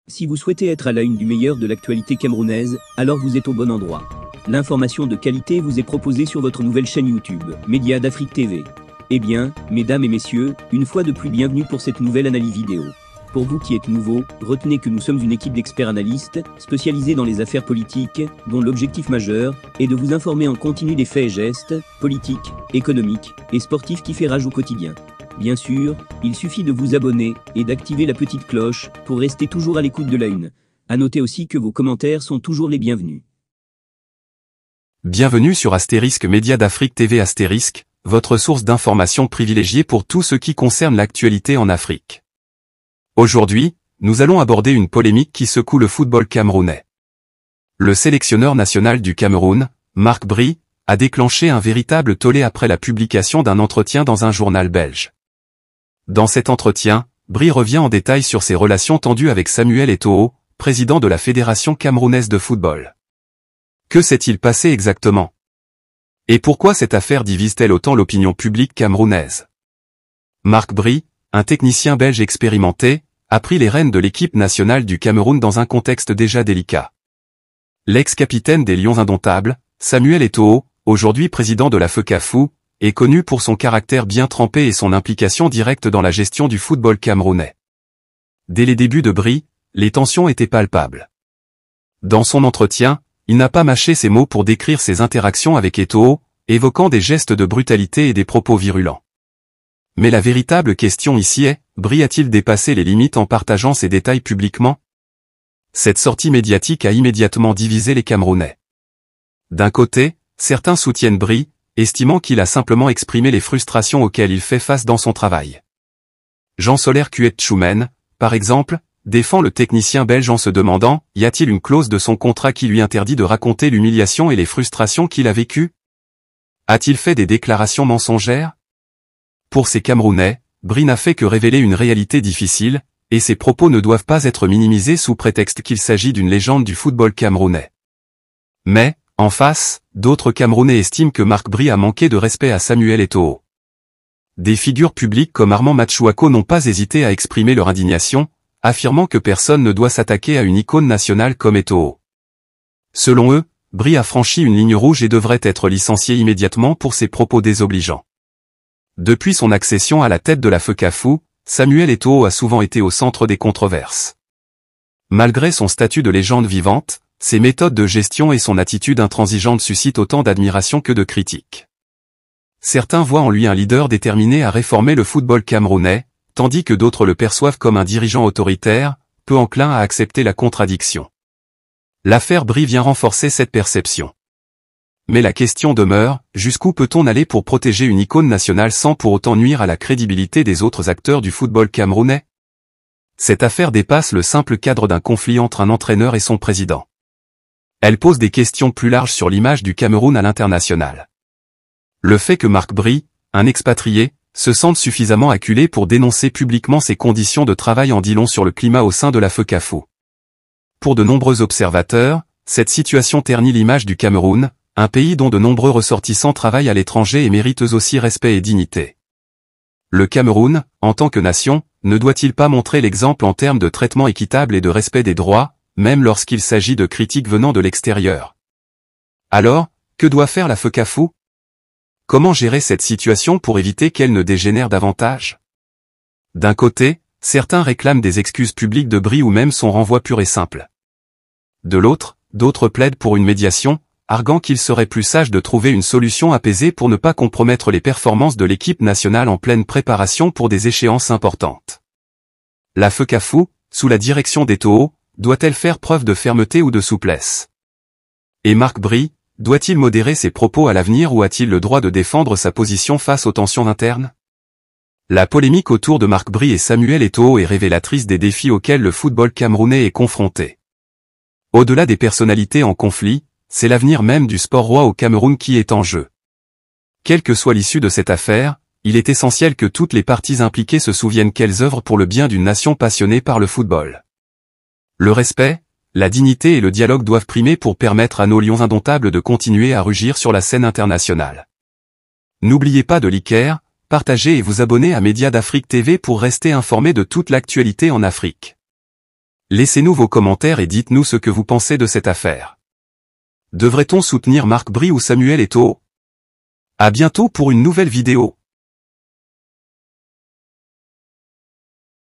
Si vous souhaitez être à la une du meilleur de l'actualité camerounaise, alors vous êtes au bon endroit. L'information de qualité vous est proposée sur votre nouvelle chaîne YouTube, Média d'Afrique TV. Eh bien, mesdames et messieurs, une fois de plus bienvenue pour cette nouvelle analyse vidéo. Pour vous qui êtes nouveaux, retenez que nous sommes une équipe d'experts analystes, spécialisés dans les affaires politiques, dont l'objectif majeur est de vous informer en continu des faits et gestes, politiques, économiques et sportifs qui fait rage au quotidien. Bien sûr, il suffit de vous abonner et d'activer la petite cloche pour rester toujours à l'écoute de la une. À noter aussi que vos commentaires sont toujours les bienvenus. Bienvenue sur Astérisque Média d'Afrique TV Astérisque, votre source d'information privilégiée pour tout ce qui concerne l'actualité en Afrique. Aujourd'hui, nous allons aborder une polémique qui secoue le football camerounais. Le sélectionneur national du Cameroun, Marc Bry, a déclenché un véritable tollé après la publication d'un entretien dans un journal belge. Dans cet entretien, Bry revient en détail sur ses relations tendues avec Samuel Eto'o, président de la Fédération camerounaise de football. Que s'est-il passé exactement? Et pourquoi cette affaire divise-t-elle autant l'opinion publique camerounaise? Marc Bry, un technicien belge expérimenté, a pris les rênes de l'équipe nationale du Cameroun dans un contexte déjà délicat. L'ex-capitaine des Lions indomptables, Samuel Eto'o, aujourd'hui président de la FECAFOOT, est connu pour son caractère bien trempé et son implication directe dans la gestion du football camerounais. Dès les débuts de Bry, les tensions étaient palpables. Dans son entretien, il n'a pas mâché ses mots pour décrire ses interactions avec Eto'o, évoquant des gestes de brutalité et des propos virulents. Mais la véritable question ici est, Bry a-t-il dépassé les limites en partageant ces détails publiquement? Cette sortie médiatique a immédiatement divisé les Camerounais. D'un côté, certains soutiennent Bry, estimant qu'il a simplement exprimé les frustrations auxquelles il fait face dans son travail. Jean Solaire Kuet-Choumen, par exemple, défend le technicien belge en se demandant, y a-t-il une clause de son contrat qui lui interdit de raconter l'humiliation et les frustrations qu'il a vécues? A-t-il fait des déclarations mensongères? Pour ces Camerounais, Bry n'a fait que révéler une réalité difficile, et ses propos ne doivent pas être minimisés sous prétexte qu'il s'agit d'une légende du football camerounais. Mais, en face, d'autres Camerounais estiment que Marc Bry a manqué de respect à Samuel Eto'o. Des figures publiques comme Armand Matchouako n'ont pas hésité à exprimer leur indignation, affirmant que personne ne doit s'attaquer à une icône nationale comme Eto'o. Selon eux, Bry a franchi une ligne rouge et devrait être licencié immédiatement pour ses propos désobligeants. Depuis son accession à la tête de la FECAFOOT, Samuel Eto'o a souvent été au centre des controverses. Malgré son statut de légende vivante, ses méthodes de gestion et son attitude intransigeante suscitent autant d'admiration que de critiques. Certains voient en lui un leader déterminé à réformer le football camerounais, tandis que d'autres le perçoivent comme un dirigeant autoritaire, peu enclin à accepter la contradiction. L'affaire Bry vient renforcer cette perception. Mais la question demeure, jusqu'où peut-on aller pour protéger une icône nationale sans pour autant nuire à la crédibilité des autres acteurs du football camerounais? Cette affaire dépasse le simple cadre d'un conflit entre un entraîneur et son président. Elle pose des questions plus larges sur l'image du Cameroun à l'international. Le fait que Marc Bry, un expatrié, se sente suffisamment acculé pour dénoncer publiquement ses conditions de travail en dit long sur le climat au sein de la FECAFOOT. Pour de nombreux observateurs, cette situation ternit l'image du Cameroun, un pays dont de nombreux ressortissants travaillent à l'étranger et méritent eux aussi respect et dignité. Le Cameroun, en tant que nation, ne doit-il pas montrer l'exemple en termes de traitement équitable et de respect des droits, même lorsqu'il s'agit de critiques venant de l'extérieur? Alors, que doit faire la FECAFOOT? Comment gérer cette situation pour éviter qu'elle ne dégénère davantage? D'un côté, certains réclament des excuses publiques de Bry ou même son renvoi pur et simple. De l'autre, d'autres plaident pour une médiation, arguant qu'il serait plus sage de trouver une solution apaisée pour ne pas compromettre les performances de l'équipe nationale en pleine préparation pour des échéances importantes. La FECAFOOT, sous la direction d'Eto'o, doit-elle faire preuve de fermeté ou de souplesse? Et Marc Bry, doit-il modérer ses propos à l'avenir ou a-t-il le droit de défendre sa position face aux tensions internes? La polémique autour de Marc Bry et Samuel Eto'o est révélatrice des défis auxquels le football camerounais est confronté. Au-delà des personnalités en conflit, c'est l'avenir même du sport roi au Cameroun qui est en jeu. Quelle que soit l'issue de cette affaire, il est essentiel que toutes les parties impliquées se souviennent qu'elles œuvrent pour le bien d'une nation passionnée par le football. Le respect, la dignité et le dialogue doivent primer pour permettre à nos lions indomptables de continuer à rugir sur la scène internationale. N'oubliez pas de liker, partager et vous abonner à Média d'Afrique TV pour rester informé de toute l'actualité en Afrique. Laissez-nous vos commentaires et dites-nous ce que vous pensez de cette affaire. Devrait-on soutenir Marc Bry ou Samuel Eto'o? À bientôt pour une nouvelle vidéo.